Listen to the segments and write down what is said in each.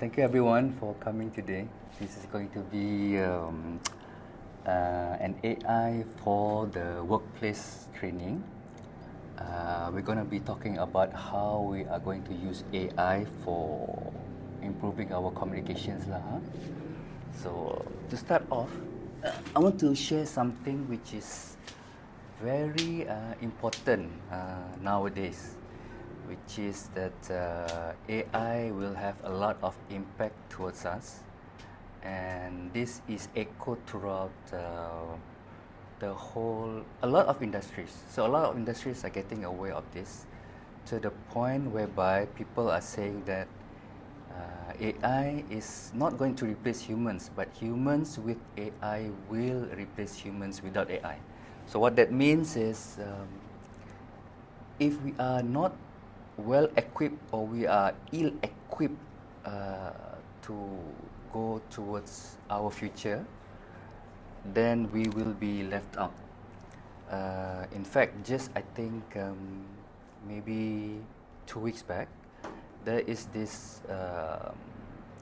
Thank you everyone for coming today. This is going to be an AI for the workplace training. We're going to be talking about how we are going to use AI for improving our communications lah. So to start off, I want to share something which is very important nowadays, which is that AI will have a lot of impact towards us, and this is echoed throughout a lot of industries. So a lot of industries are getting aware of this, to the point whereby people are saying that AI is not going to replace humans, but humans with AI will replace humans without AI. So what that means is, if we are not well equipped or we are ill equipped to go towards our future, then we will be left out. In fact, just I think maybe 2 weeks back, there is this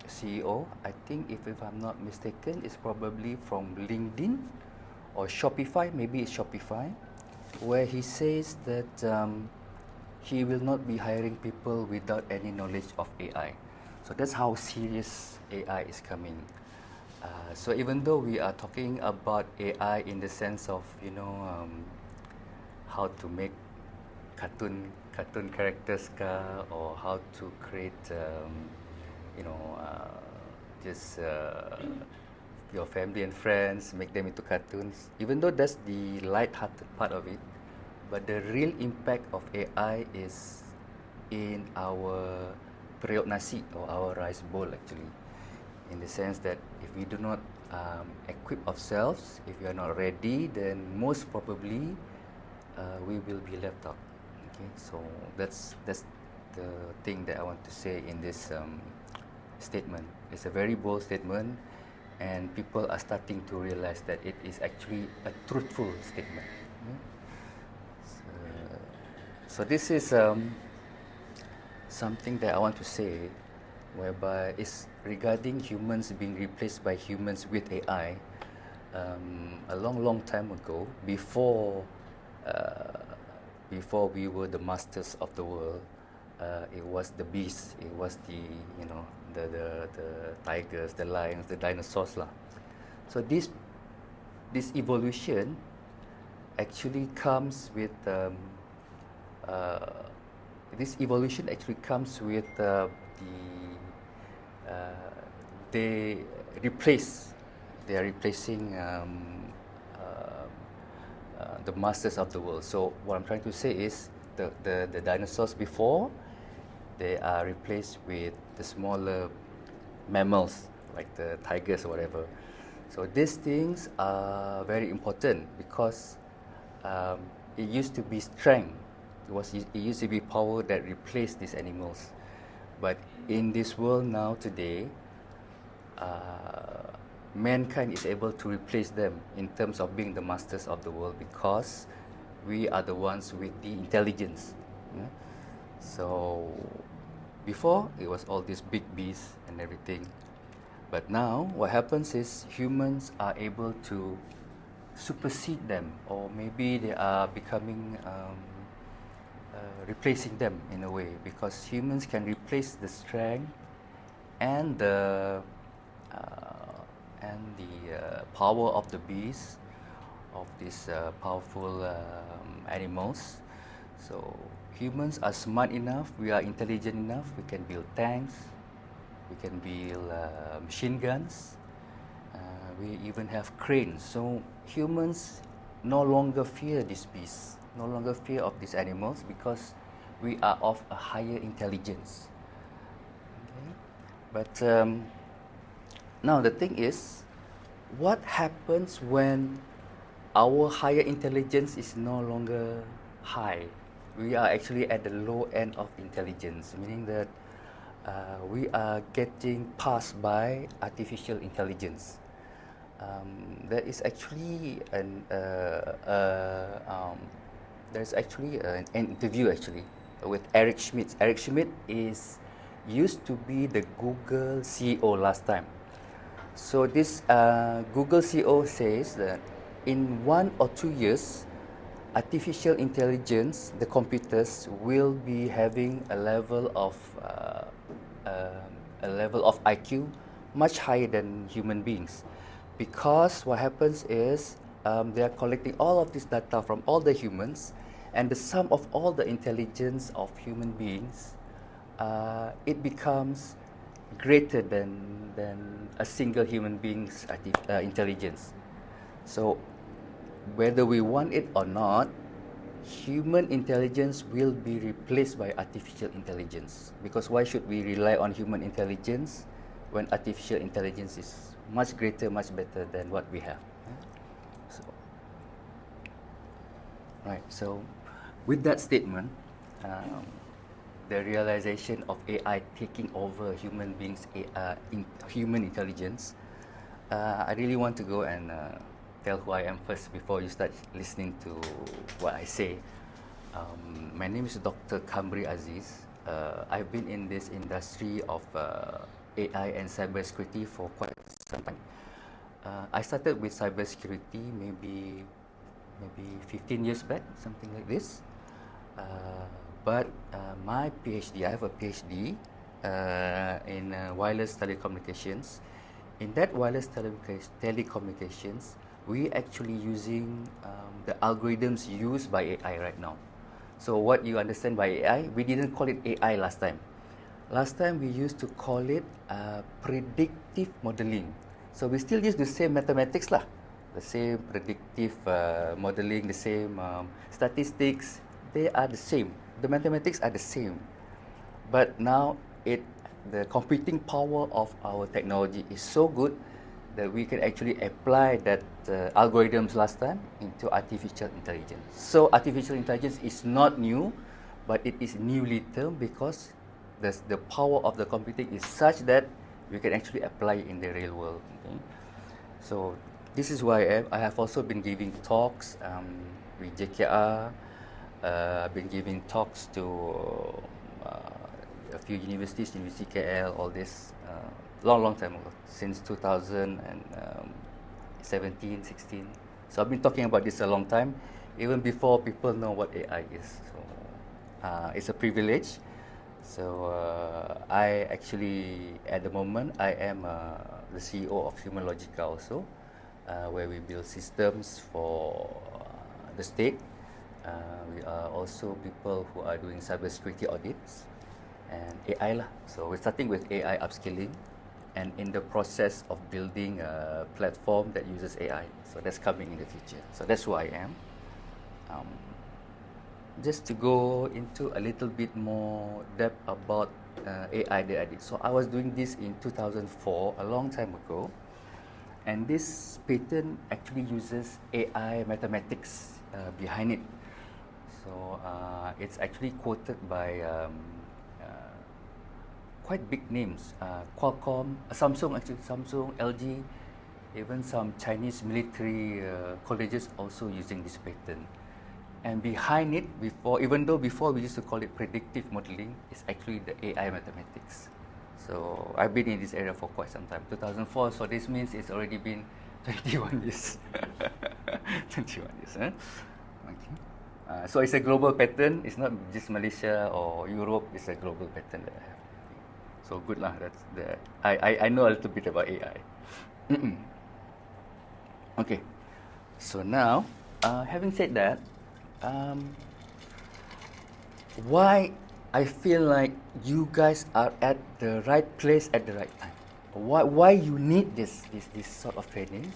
CEO, I think if I'm not mistaken, it's probably from LinkedIn or Shopify, maybe it's Shopify, where he says that he will not be hiring people without any knowledge of AI. So that's how serious AI is coming. So even though we are talking about AI in the sense of, how to make cartoon characters or how to create, just your family and friends, make them into cartoons, even though that's the light-hearted part of it, but the real impact of AI is in our periuk nasi or our rice bowl actually, in the sense that if we do not equip ourselves, if we are not ready, then most probably we will be left out. Okay, so that's the thing that I want to say in this statement. It's a very bold statement, and people are starting to realize that it is actually a truthful statement. So this is something that I want to say, whereby it's regarding humans being replaced by humans with AI. A long time ago, before we were the masters of the world, it was the beasts, it was the tigers, the lions, the dinosaurs lah. So this evolution actually comes with they are replacing the masters of the world. So what I'm trying to say is the dinosaurs before, they are replaced with the smaller mammals like the tigers or whatever. So these things are very important because it used to be strength. It used to be power that replaced these animals. But in this world now today, mankind is able to replace them in terms of being the masters of the world, because we are the ones with the intelligence. So before, it was all these big beasts and everything. But now what happens is humans are able to supersede them, or maybe they are becoming replacing them in a way, because humans can replace the strength and the power of the beasts, of these powerful animals. So humans are smart enough, we are intelligent enough, we can build tanks, we can build machine guns, we even have cranes. So humans no longer fear these beasts, no longer fear of these animals, because we are of a higher intelligence. Okay? But now the thing is, what happens when our higher intelligence is no longer high? We are actually at the low end of intelligence, meaning that we are getting passed by artificial intelligence. There is actually an interview actually with Eric Schmidt. Eric Schmidt is used to be the Google CEO last time. So this Google CEO says that in 1 or 2 years, artificial intelligence, the computers will be having a level of IQ much higher than human beings, because what happens is they are collecting all of this data from all the humans, and the sum of all the intelligence of human beings, it becomes greater than a single human being's intelligence. So whether we want it or not, human intelligence will be replaced by artificial intelligence. Because why should we rely on human intelligence when artificial intelligence is much greater, much better than what we have? So, right. So, with that statement, the realization of AI taking over human beings, human intelligence, I really want to go and tell who I am first before you start listening to what I say. My name is Dr. Kamri Aziz. I've been in this industry of AI and cybersecurity for quite some time. I started with cybersecurity maybe 15 years back, something like this. But my PhD, I have a PhD in wireless telecommunications. In that wireless telecommunications, we actually using the algorithms used by AI right now. So what you understand by AI, we didn't call it AI last time. Last time we used to call it predictive modeling. So we still use the same mathematics lah, the same predictive modeling, the same statistics. They are the same. The mathematics are the same. But now the computing power of our technology is so good that we can actually apply that algorithms last time into artificial intelligence. So artificial intelligence is not new, but it is newly termed because the power of the computing is such that we can actually apply it in the real world. Okay? So this is why I have also been giving talks with JKR. I've been giving talks to a few universities, University KL, all this, long time ago, since 2017, 16. So I've been talking about this a long time, even before people know what AI is. So it's a privilege. So I actually, at the moment, I am the CEO of Human Logica also, where we build systems for the state. We are also people who are doing cybersecurity audits and AI lah. So we're starting with AI upskilling, and in the process of building a platform that uses AI. So that's coming in the future. So that's who I am. Just to go into a little bit more depth about AI that I did. So I was doing this in 2004, a long time ago, and this patent actually uses AI mathematics behind it. So it's actually quoted by quite big names, Qualcomm, Samsung, LG, even some Chinese military colleges also using this patent. And behind it, even though before we used to call it predictive modeling, it's actually the AI mathematics. So I've been in this area for quite some time, 2004. So this means it's already been 21 years. 21 years, huh? Okay. So it's a global pattern. It's not just Malaysia or Europe. It's a global pattern that I have. So good lah. That's I know a little bit about AI. Okay. So now, having said that, why I feel like you guys are at the right place at the right time. Why you need this sort of training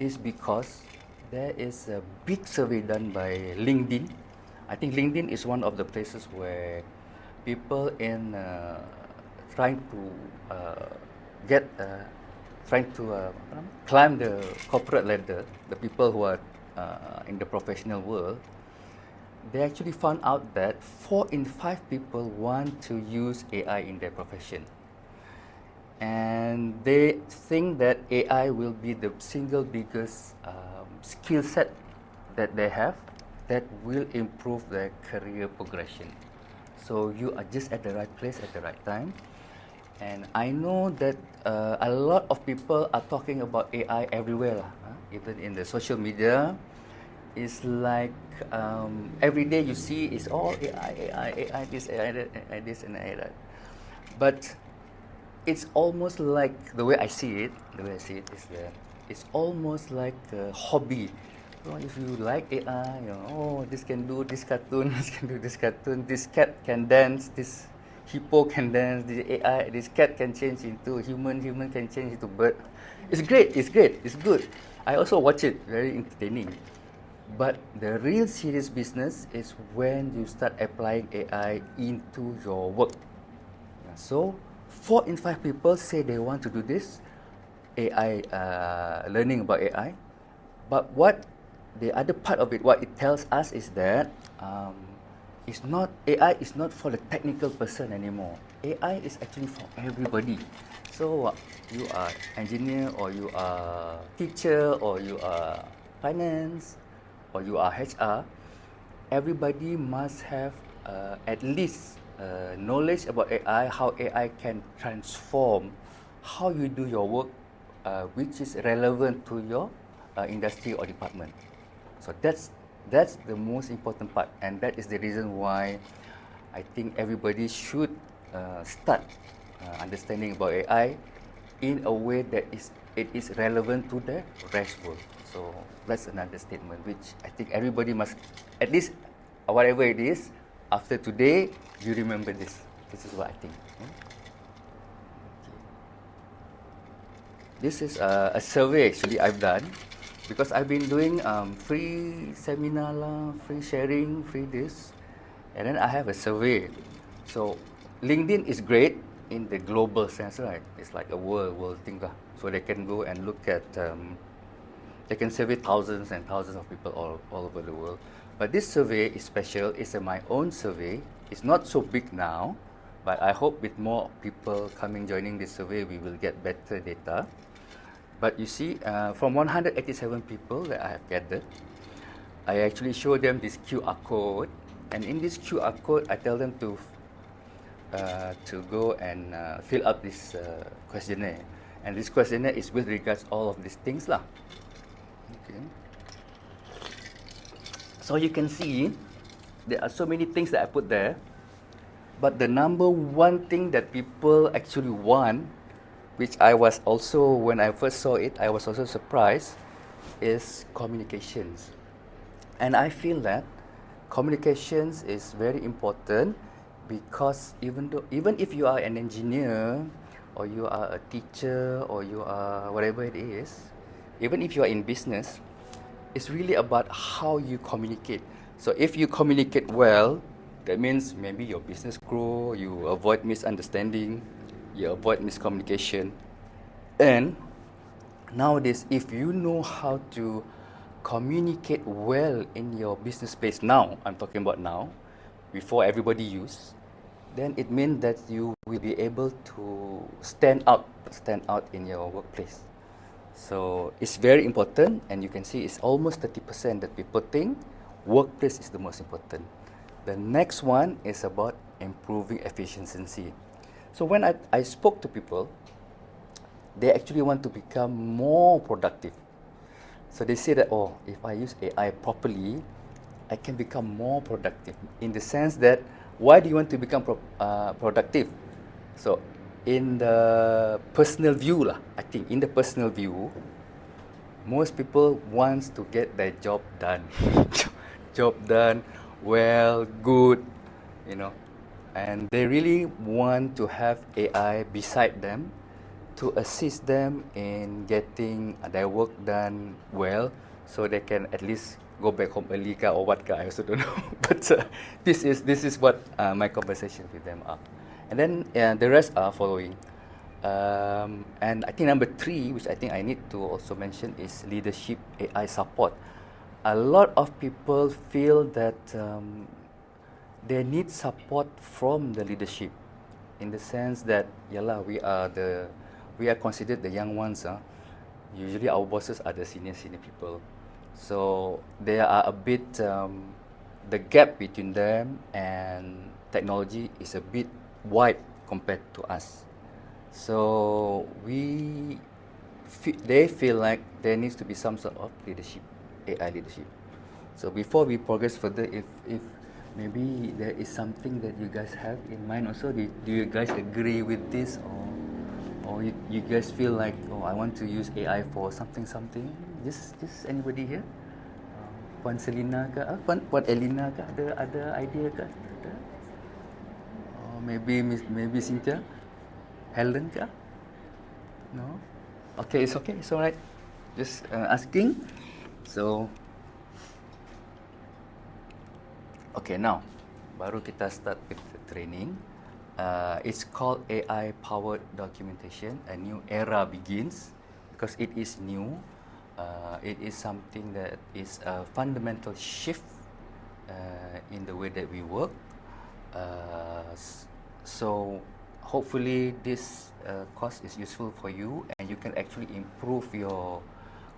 is because there is a big survey done by LinkedIn. I think LinkedIn is one of the places where people in trying to climb the corporate ladder, the people who are in the professional world, they actually found out that 4 in 5 people want to use AI in their profession. And they think that AI will be the single biggest skill set that they have that will improve their career progression. So you are just at the right place at the right time. And I know that a lot of people are talking about AI everywhere, lah, even in the social media. It's like every day you see is all AI, AI, AI this, AI that, AI this, and AI that. But it's almost like the way I see it. The way I see it is that it's almost like a hobby. Well, if you like AI, you know, oh, this can do this cartoon, this can do this cartoon, this cat can dance, this hippo can dance, this AI, this cat can change into human, human can change into bird. It's great, it's great, it's good. I also watch it, very entertaining. But the real serious business is when you start applying AI into your work. So, 4 in 5 people say they want to do this, AI, learning about AI. But what the other part of it, what it tells us is that it's not AI is not for the technical person anymore. AI is actually for everybody. So you are engineer, or you are teacher, or you are finance, or you are HR. Everybody must have at least knowledge about AI, how AI can transform how you do your work, which is relevant to your industry or department. So that's the most important part, and that is the reason why I think everybody should start understanding about AI in a way that it is relevant to the rest world. So that's another statement which I think everybody must, at least whatever it is, after today you remember this. This is what I think. This is a survey actually I've done, because I've been doing free seminar lah, free sharing, free this, and then I have a survey. So LinkedIn is great in the global sense, right? It's like a world thing lah. So they can go and look at, they can survey thousands and thousands of people all over the world. But this survey is special. It's my own survey. It's not so big now, but I hope with more people coming joining this survey, we will get better data. But you see, from 187 people that I have gathered, I actually show them this QR code, and in this QR code, I tell them to go and fill up this questionnaire. And this questionnaire is with regards all of these things lah. Okay. So you can see, there are so many things that I put there, but the number one thing that people actually want, which I was also, when I first saw it, I was also surprised, is communications. And I feel that communications is very important, because even if you are an engineer, or you are a teacher, or you are whatever it is, even if you are in business, it's really about how you communicate. So if you communicate well, that means maybe your business grow, you avoid misunderstanding, you avoid miscommunication. And nowadays, if you know how to communicate well in your business space now, I'm talking about now, before everybody use, then it means that you will be able to stand out in your workplace. So it's very important, and you can see it's almost 30% that people think workplace is the most important. The next one is about improving efficiency. So when I spoke to people, they actually want to become more productive. So they say that, oh, if I use AI properly, I can become more productive. In the sense that, why do you want to become productive? So in the personal view lah, I think in the personal view, most people wants to get their job done. Job done well, good, you know. And they really want to have AI beside them to assist them in getting their work done well, so they can at least go back home early ka, or what ka, I also don't know. But this is what my conversation with them are. And then the rest are following. And I think number 3, which I think I need to also mention, is leadership AI support. A lot of people feel that they need support from the leadership, in the sense that, yalah, we are considered the young ones. Usually our bosses are the senior people. So there are a bit, the gap between them and technology is a bit wide compared to us. So they feel like there needs to be some sort of leadership, AI leadership. So before we progress further, if maybe there is something that you guys have in mind also, do you guys agree with this, or you guys feel like, oh, I want to use AI for something. Just anybody here? Puan Selina ke, Puan Elina ke, ada idea ke? Ada? Or maybe Cynthia, Helen ke? No? Okay, it's alright. Just asking. So, okay, now baru kita start with the training. It's called AI powered documentation. A new era begins because it is new. It is something that is a fundamental shift in the way that we work. So hopefully this course is useful for you, and you can actually improve your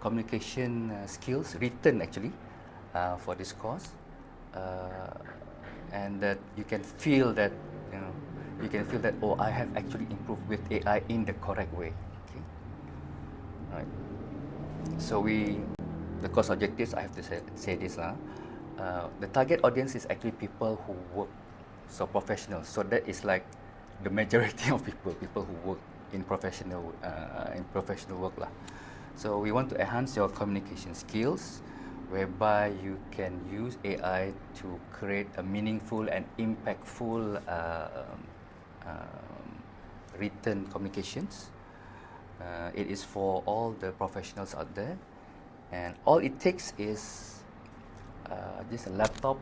communication skills, written actually, for this course, and that you can feel that, oh, I have actually improved with AI in the correct way. Okay, all right. So the course objectives, I have to say this lah. The target audience is actually people who work, so professionals. So that is like the majority of people who work in professional work lah. So we want to enhance your communication skills, whereby you can use AI to create a meaningful and impactful written communications. It is for all the professionals out there, and all it takes is just a laptop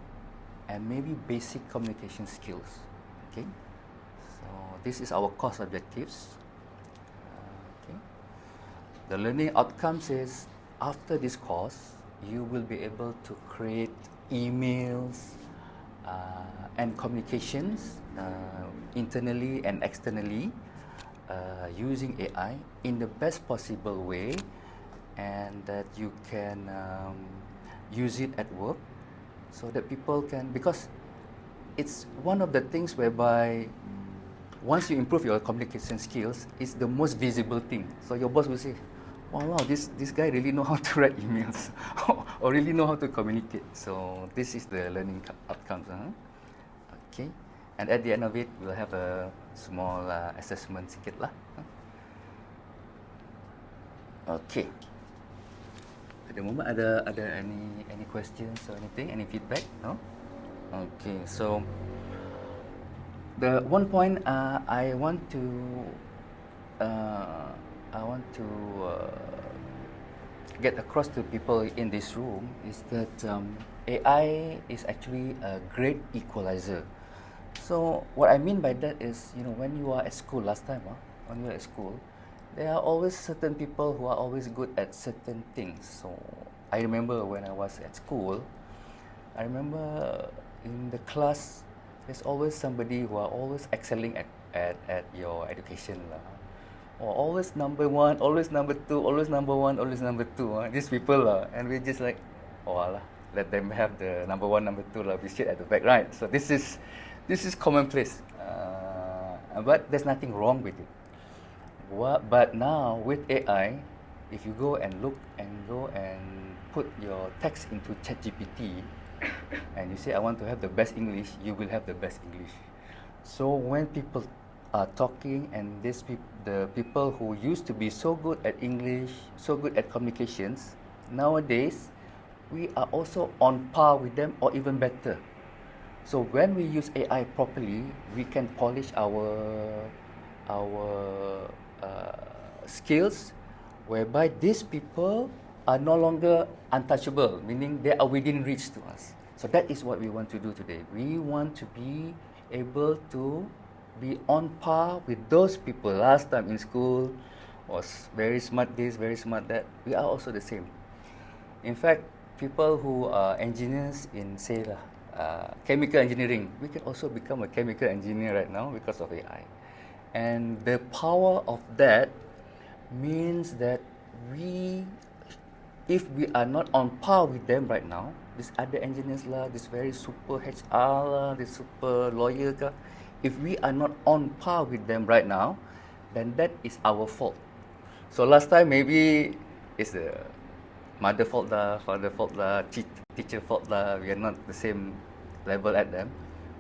and maybe basic communication skills. Okay, so this is our course objectives. Okay, the learning outcomes is, after this course you will be able to create emails and communications internally and externally using AI in the best possible way, and that you can use it at work, so that people can, because it's one of the things whereby once you improve your communication skills, it's the most visible thing. So your boss will say, wow, this guy really know how to write emails or really know how to communicate. So this is the learning outcomes. Okay, and at the end of it, we'll have a small assessment sikit lah. Okay. At the moment, ada any questions or anything, any feedback? No? Okay, so the one point I want to get across to people in this room is that AI is actually a great equalizer. So what I mean by that is, when you are at school last time, when you are at school, there are always certain people who are always good at certain things. So I remember when I was at school, I remember in the class, there's always somebody who are always excelling at your education lah. Or always number one, always number two, always number one, always number two. These people lah, and we just like, oh Allah, let them have the number one, number two lah. We sit at the back, right? So this is commonplace, but there's nothing wrong with it. But now with AI, if you go and put your text into ChatGPT, and you say, I want to have the best English, you will have the best English. So when people are talking, and the people who used to be so good at English, so good at communications, nowadays we are also on par with them or even better. So when we use AI properly, we can polish our skills, whereby these people are no longer untouchable, meaning they are within reach to us. So that is what we want to do today. We want to be able to be on par with those people last time in school was very smart this, very smart that. We are also the same. In fact, people who are engineers in, say, chemical engineering, we can also become a chemical engineer right now because of AI. And the power of that means that if we are not on par with them right now, these other engineers lah, this very super HR lah, this super lawyer ka, if we are not on par with them right now, then that is our fault. So last time maybe it's the mother fault lah, father fault lah, teacher fault lah. We are not the same level at them.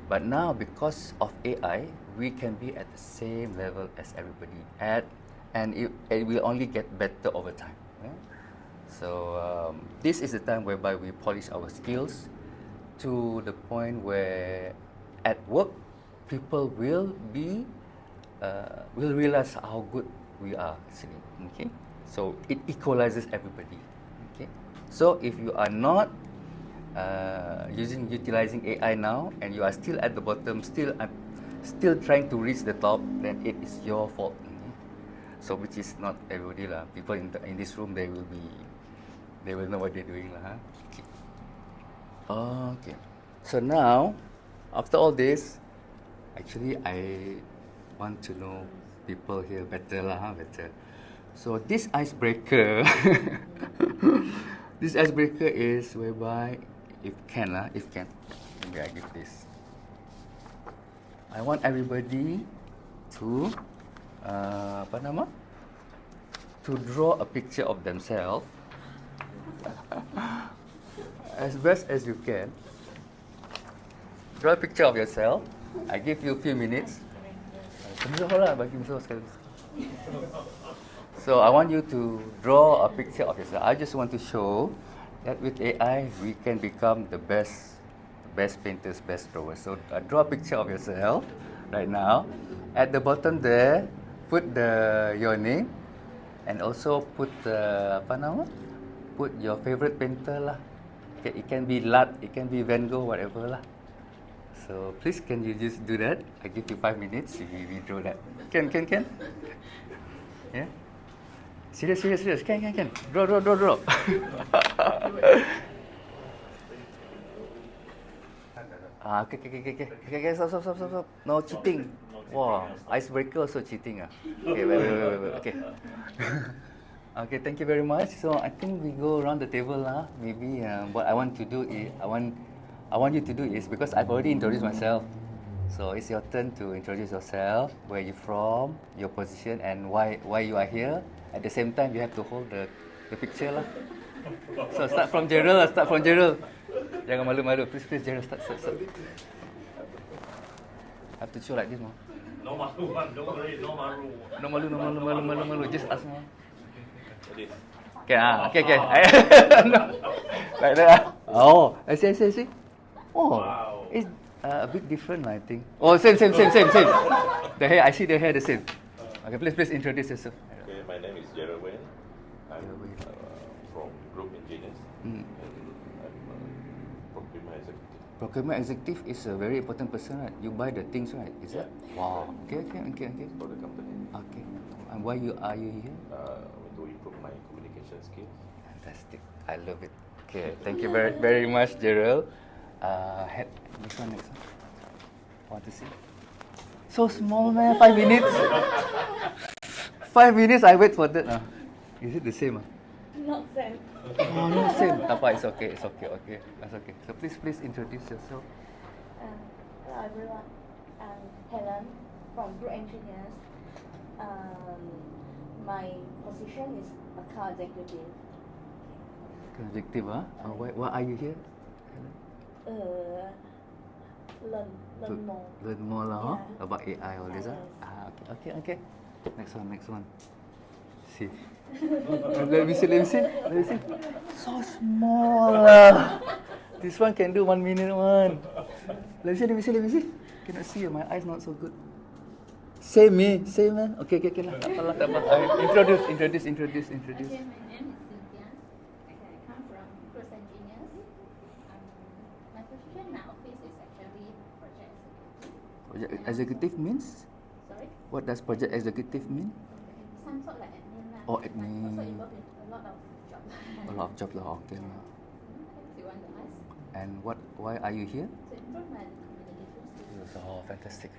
But now because of AI, we can be at the same level as everybody and it will only get better over time. Yeah? So this is the time whereby we polish our skills to the point where at work people will realize how good we are actually. Okay, so it equalizes everybody. Okay, so if you are not utilizing AI now and you are still at the bottom, still trying to reach the top, then it is your fault. Okay? So which is not everybody lah. People in this room, they will know what they're doing lah. Huh? Okay. Okay. So now, after all this, actually I want to know people here better lah, huh? Better. So this icebreaker, this icebreaker is whereby if can, maybe I give this. I want everybody to to draw a picture of themselves as best as you can. Draw a picture of yourself. I give you a few minutes. So I want you to draw a picture of yourself. I just want to show that with AI we can become the best painters, best drawers. So draw a picture of yourself right now. At the bottom there, put your name and also put put your favorite painter lah. Okay, it can be Lat, it can be Van Gogh, whatever lah. So please, can you just do that? I give you 5 minutes. We draw that. Can? Yeah. Serious. Can. Draw. Okay. Stop. No cheating. Wow, icebreaker also cheating. Okay, wait. Okay. Okay, thank you very much. So I think we go around the table lah. Maybe what I want to do is I want you to do is, because I've already introduced myself. So it's your turn to introduce yourself, where you're from, your position, and why you are here. At the same time, you have to hold the picture lah. So start from Gerald. Jangan malu-malu. Please, Gerald, start. Have to show like this, ma. No malu, don't worry, no malu. No malu. Just ask, ma. Okay. No. Like that. Oh, I see. Oh, wow. It's a bit different, I think. Oh, same. The hair, I see the hair the same. Okay, please introduce yourself. Okay, my name is Gerald Wen. I'm from Group Engineers. And I'm procurement executive. Procurement executive is a very important person, right? You buy the things, right? Is that? Wow. Okay. For the company. Okay. And why are you here? To improve my communication skills. Fantastic. I love it. Okay, thank you very much, Gerald. This one next. Want to see? So small, man. 5 minutes. 5 minutes. I wait for that. Is it the same? Not same. Oh, not same. Tapa, it's okay. Okay, that's okay. So please introduce yourself. Hello everyone. I'm Helen from Group Engineers. My position is account executive. Executive, huh? Why are you here? Learn more. Learn more lah, huh? Yeah. About AI, all this, huh? Yes. Okay. Next one. See. Let me see. So small. This one can do 1 minute one. Let me see. Cannot see. My eyes not so good. Same man. Okay lah. Tak apa. Introduce. Okay, my name is Cynthia. I come from Cruise Engineers. My position now is actually project executive. Project executive means? Sorry? What does project executive mean? Some sort like admin lah. Oh, admin. Also involved in a lot of jobs. A lot of job lah. Okay lah. If you want to ask. And why are you here? To improve my communication skills. Oh, fantastic.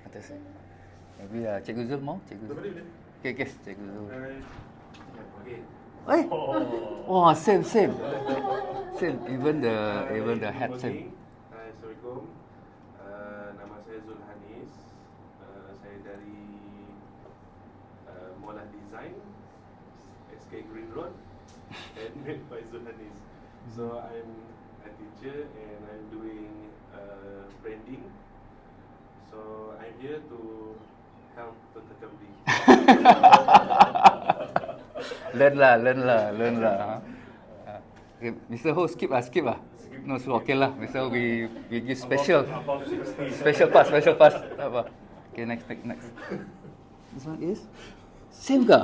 Maybe Cikgu Zul mau? Cikgu Zul. Okay, Cikgu Zul. Okay. Oh, same. Even the hat same. Hai, Assalamualaikum. Nama saya Zulhanis. Saya dari Design, SK Green Road, and made by Zohanis. So I'm a teacher and I'm doing branding. So I'm here to help Dr. Kamdi. Learn lah. Okay, Mr. Ho, skip lah. No, so okay lah. Mr. Ho, we give special pass. Tak apa. Okay, next. This one is same ke?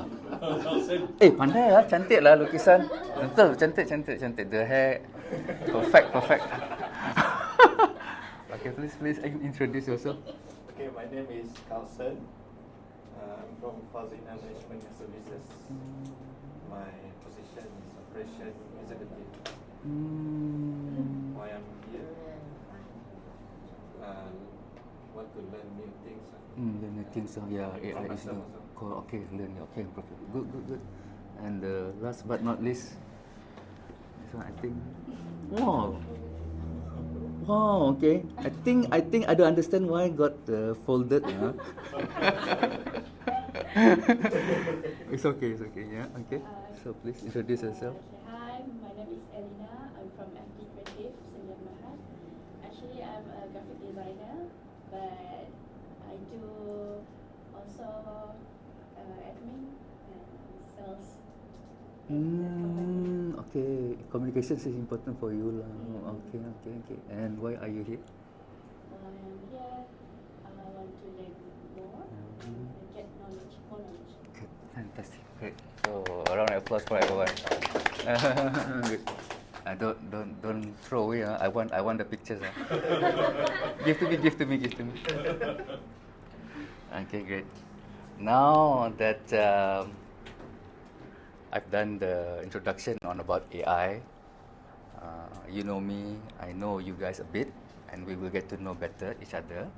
Pandai lah, cantik lah lukisan. Betul, cantik. The hair, perfect. Okay, please introduce yourself. Okay, my name is Carlson. I'm from Fazina Management and Services. My position is Operation Executive. Why I'm here? Want to learn new things. Learn new things. Yeah, AI is new. Okay, learn. Okay, perfect. Good. And last but not least, this one I think. Wow, okay. I think I don't understand why got folded. It's okay. Yeah, okay. So please introduce yourself. Hi, my name is Elina. I'm from FD Creative, Sdn Mahat. Actually, I'm a graphic designer, but I do also admin and sales. Okay. Communication is important for you lah. Okay. And why are you here? I am here. I want to learn more and get more knowledge. Okay, fantastic. Great. So, a round of applause for everyone. Good. Don't throw away. I want the pictures. Give to me. Okay, great. Now that I've done the introduction on about AI. You know me, I know you guys a bit, and we will get to know better each other.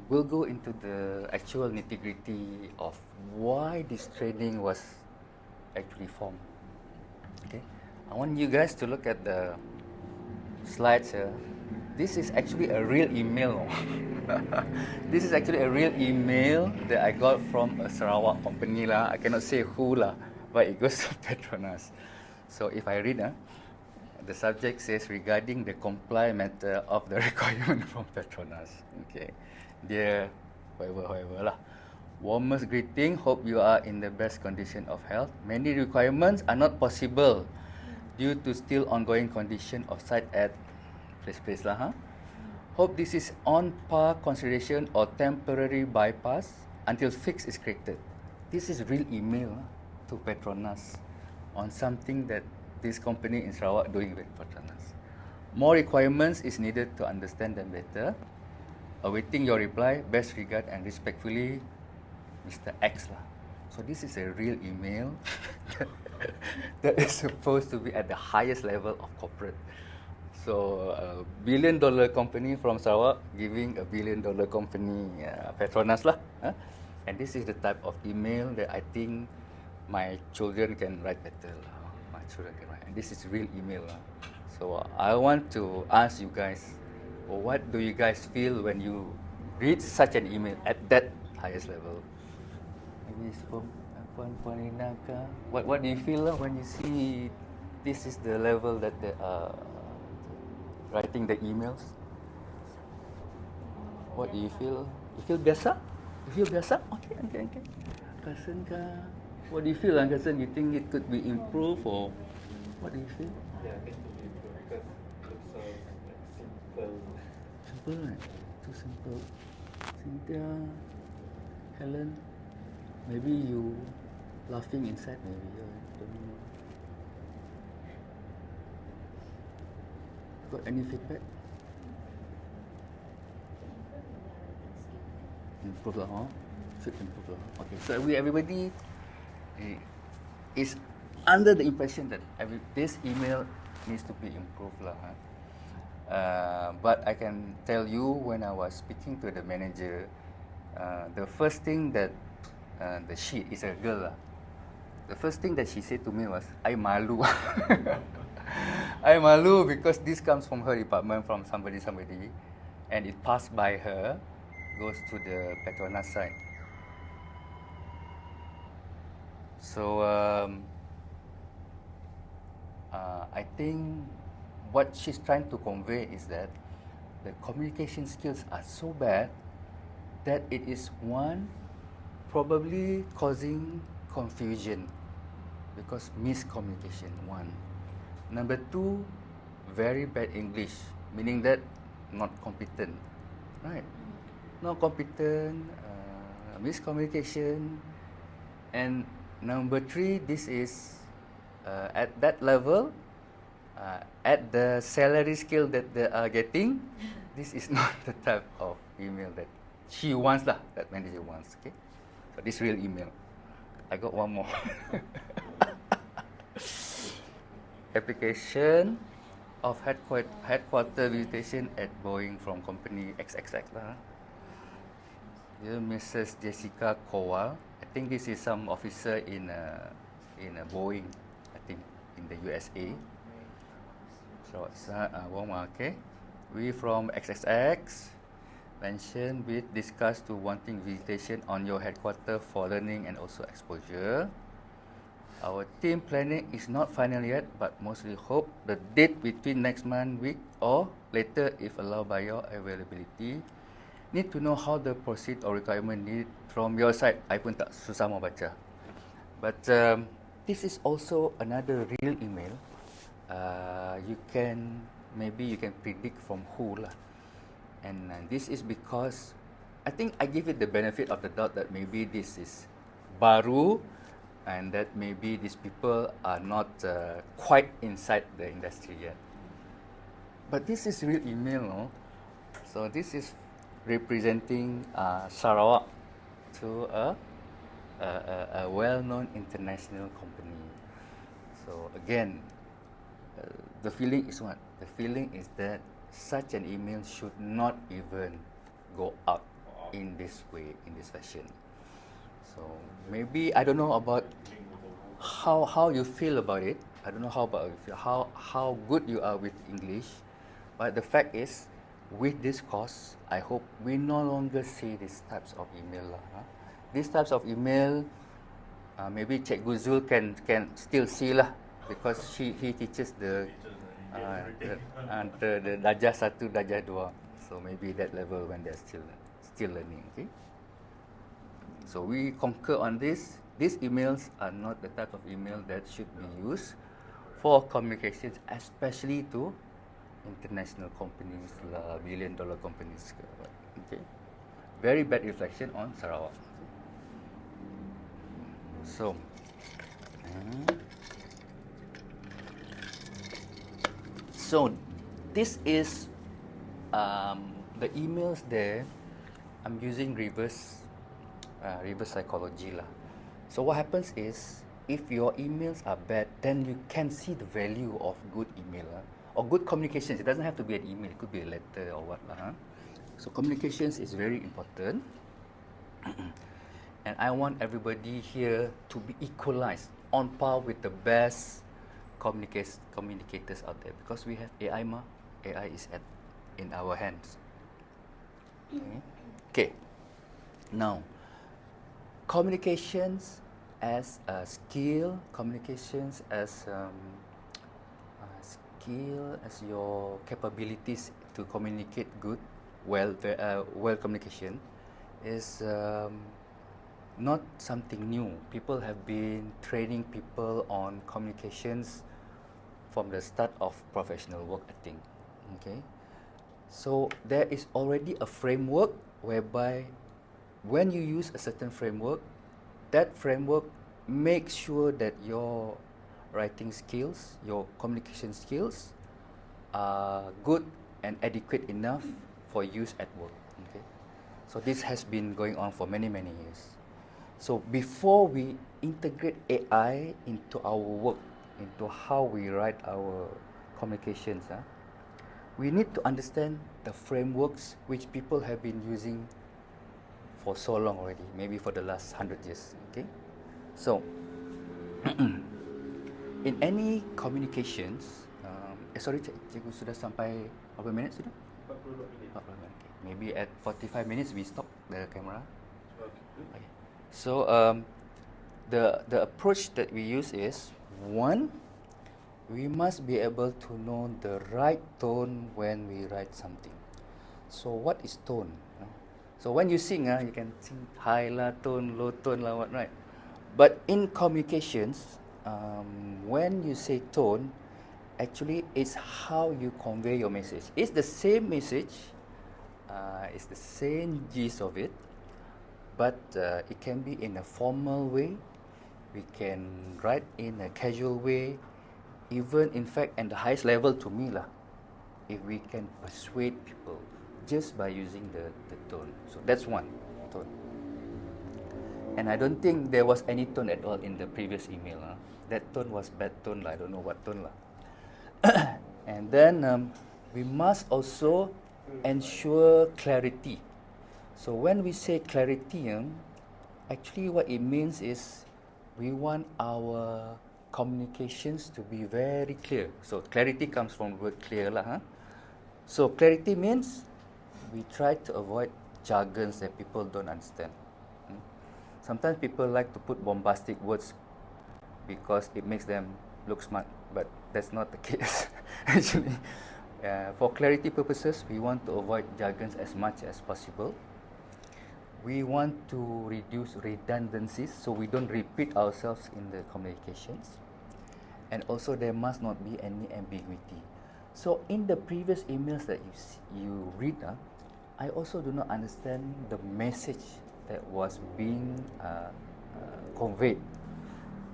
We'll go into the actual nitty-gritty of why this training was actually formed. Okay, I want you guys to look at the slides here. This is actually a real email. This is actually a real email that I got from a Sarawak company lah. I cannot say who lah, but it goes to Petronas. So if I read, the subject says regarding the comply matter of the requirement from Petronas. Okay, dear whoever lah. Warmest greeting. Hope you are in the best condition of health. Many requirements are not possible due to still ongoing condition of site at place lah. Hope this is on par consideration or temporary bypass until fix is created. This is real email to Petronas on something that this company in Sarawak doing with Petronas. More requirements is needed to understand them better. Awaiting your reply. Best regard and respectfully, Mr. X lah. So this is a real email that is supposed to be at the highest level of corporate. So a $1 billion company from Sarawak giving a $1 billion company Petronas lah. And this is the type of email that I think my children can write better lah. My children can write. And this is real email lah. So I want to ask you guys, what do you guys feel when you read such an email at that highest level? Maybe it's from Puan Ina ke? What do you feel when you see this is the level that they are writing the emails? What do you feel? You feel biasa? Okay. Kasan ka? What do you feel, Kasan? You think it could be improved or what do you feel? Yeah, it could be improved because it's so simple. Simple, right? Too simple. Cynthia, Helen, maybe you laughing inside, maybe. I don't know. Got any feedback? Improve lah, huh? Should improve lah. Okay, so everybody is under the impression that this email needs to be improved lah. But I can tell you, when I was speaking to the manager, the first thing that she is a girl lah. The first thing that she said to me was, "I malu." I malu because this comes from her department, from somebody, and it passed by her, goes to the Petronas side. So I think what she's trying to convey is that the communication skills are so bad that it is one probably causing confusion because miscommunication one. Number two, very bad English, meaning that not competent, right? Not competent, miscommunication, and number three, this is at that level, at the salary scale that they are getting, this is not the type of email that she wants lah, that manager wants. Okay, so this real email. I got one more. Application of headquarter visitation at Boeing from company XXX lah. Dear Mrs. Jessica Kowal, I think this is some officer in Boeing, I think in the USA. So okay. We from XXX mentioned we discussed to wanting visitation on your headquarter for learning and also exposure. Our team planning is not final yet, but mostly hope the date between next month, week, or later if allowed by your availability. Need to know how the proceed or requirement needed from your side. I pun tak susah mau baca. But this is also another real email. Maybe you can predict from who lah. And this is because I think I give it the benefit of the doubt that maybe this is baru and that maybe these people are not quite inside the industry yet. But this is real email, no? So this is representing Sarawak to a well-known international company. So again, the feeling is what? The feeling is that such an email should not even go out in this way, in this fashion. So maybe I don't know about how you feel about it. I don't know how good you are with English, but the fact is, with this course, I hope we no longer see these types of email lah. These types of email, maybe Cikgu Zul can still see lah, because he teaches the darjah 1, darjah 2. So maybe that level when they're still learning. Okay. So we concur on this. These emails are not the type of email that should be used for communications, especially to international companies, billion-dollar companies. Okay, very bad reflection on Sarawak. So this is the emails there. I'm using reverse psychology lah. So what happens is, if your emails are bad, then you can see the value of good email or good communications. It doesn't have to be an email; it could be a letter or what lah. So communications is very important, and I want everybody here to be equalized, on par with the best communicators out there, because we have AI ma. AI is in our hands. Okay. Now, communications as a skill, communications as skill, as your capabilities to communicate well communication is not something new. People have been training people on communications from the start of professional work, I think. Okay, so there is already a framework whereby when you use a certain framework, that framework makes sure that your writing skills, your communication skills are good and adequate enough for use at work. Okay, so this has been going on for many years. So before we integrate AI into our work, into how we write our communications, we need to understand the frameworks which people have been using for so long already, maybe for the last 100 years. Okay, so in any communications, sorry, cikgu sudah sampai berapa minit sudah? 42 minit. 42 minit. Okay. Maybe at 45 minutes we stop the camera. Okay. So the approach that we use is, one, we must be able to know the right tone when we write something. So what is tone? So when you sing, you can sing high lah tone, low tone lah, what, right? But in communications, when you say tone, actually it's how you convey your message. It's the same message, it's the same gist of it, but it can be in a formal way. We can write in a casual way, even in fact at the highest level to me lah, if we can persuade people just by using the tone. So that's one, tone. And I don't think there was any tone at all in the previous email. That tone was bad tone lah, I don't know what tone lah. And then we must also ensure clarity. So when we say clarity, actually what it means is we want our communications to be very clear. So clarity comes from the word clear lah. So clarity means we try to avoid jargons that people don't understand. Sometimes people like to put bombastic words because it makes them look smart, but that's not the case. Actually, for clarity purposes, we want to avoid jargons as much as possible. We want to reduce redundancies, so we don't repeat ourselves in the communications. And also, there must not be any ambiguity. So, in the previous emails that you read, I also do not understand the message that was being conveyed.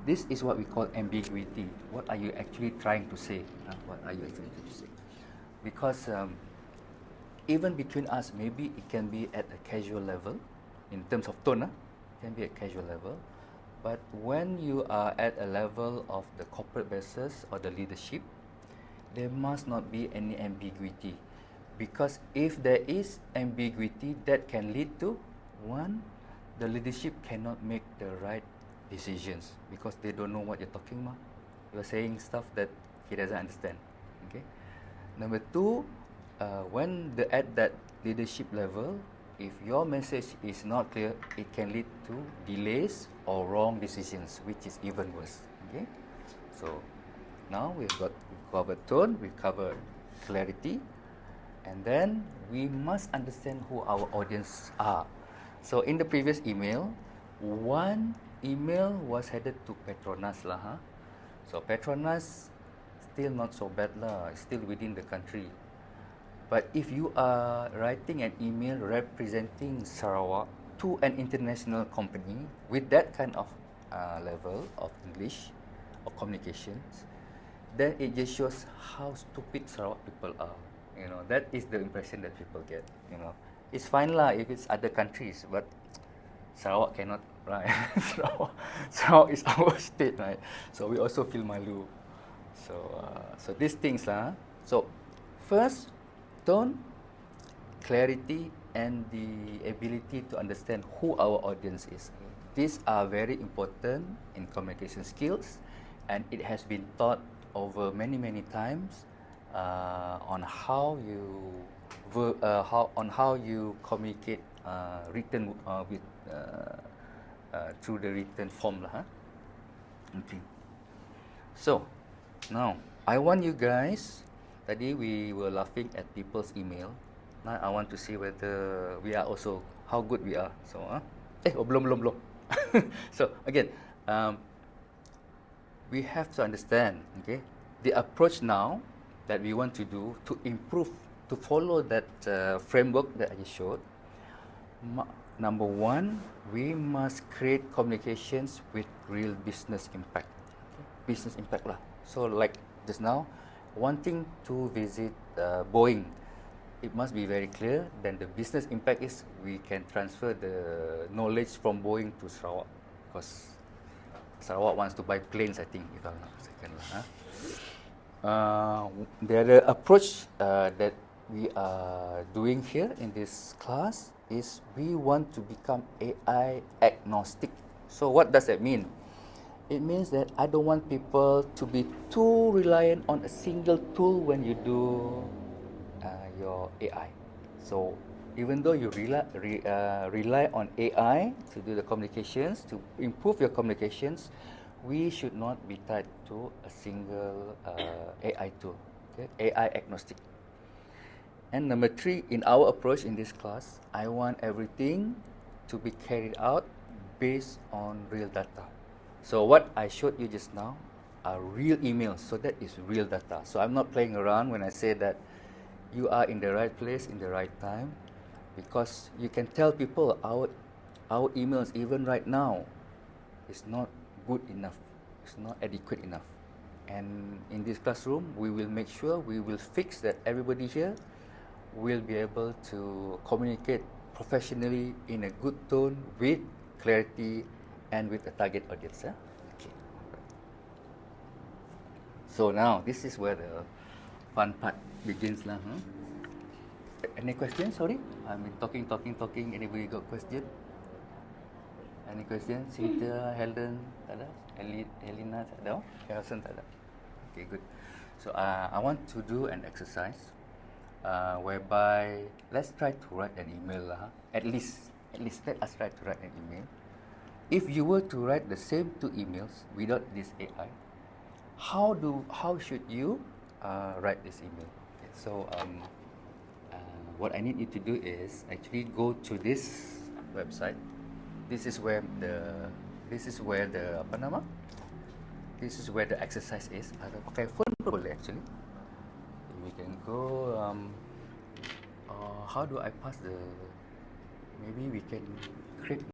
This is what we call ambiguity. What are you actually trying to say? What are you actually trying to say? Because even between us, maybe it can be at a casual level, in terms of tone, it can be at casual level. But when you are at a level of the corporate bosses or the leadership, there must not be any ambiguity. Because if there is ambiguity, that can lead to, one, the leadership cannot make the right decisions because they don't know what you're talking about. You're saying stuff that he doesn't understand. Okay. Number two, when at that leadership level, if your message is not clear, it can lead to delays or wrong decisions, which is even worse. Okay. So now we've covered tone, we've covered clarity, and then we must understand who our audience are. So in the previous email, one email was headed to Petronas lah. So Petronas still not so bad lah, still within the country. But if you are writing an email representing Sarawak to an international company with that kind of level of English or communications, then it just shows how stupid Sarawak people are. You know, that is the impression that people get. You know, it's fine lah if it's other countries, but Sarawak cannot, right? Sarawak is our state, right? So we also feel malu. So these things lah. So first, tone, clarity, and the ability to understand who our audience is. These are very important in communication skills, and it has been taught over many times on how you communicate written with through the written form lah. Okay. So now I want you guys. Tadi we were laughing at people's email. Now I want to see whether we are also how good we are. So belum. So again, we have to understand, okay, the approach now that we want to do to improve, to follow that framework that I just showed. Number one, we must create communications with real business impact. Okay? Business impact lah. So like just now, wanting to visit Boeing, it must be very clear. Then the business impact is we can transfer the knowledge from Boeing to Sarawak, because Sarawak wants to buy planes, I think, if I'm not mistaken. The other approach that we are doing here in this class is we want to become AI agnostic. So what does that mean? It means that I don't want people to be too reliant on a single tool when you do your AI. So even though you rely on AI to do the communications, to improve your communications, we should not be tied to a single AI tool. Okay, AI agnostic. And number 3, in our approach in this class, I want everything to be carried out based on real data. So what I showed you just now are real emails, so that is real data. So I'm not playing around when I say that you are in the right place in the right time, because you can tell people our emails even right now is not good enough, it's not adequate enough. And in this classroom, we will make sure, we will fix that everybody here will be able to communicate professionally in a good tone, with clarity, and with a target audience. Okay. So now, this is where the fun part begins lah. Any questions? Sorry, I've been talking. Anybody got question? Any question? Cynthia, Helen, tak ada? Helena, tak ada? Harrison, tak ada? Okay, good. So I want to do an exercise whereby let's try to write an email lah. At least let us try to write an email. If you were to write the same 2 emails without this AI, how should you write this email? Okay, so what I need you to do is actually go to this website. This is where the apa nama? This is where the exercise is. Ada pakai phone pun boleh actually. We can go. How do I pass the? Maybe we can create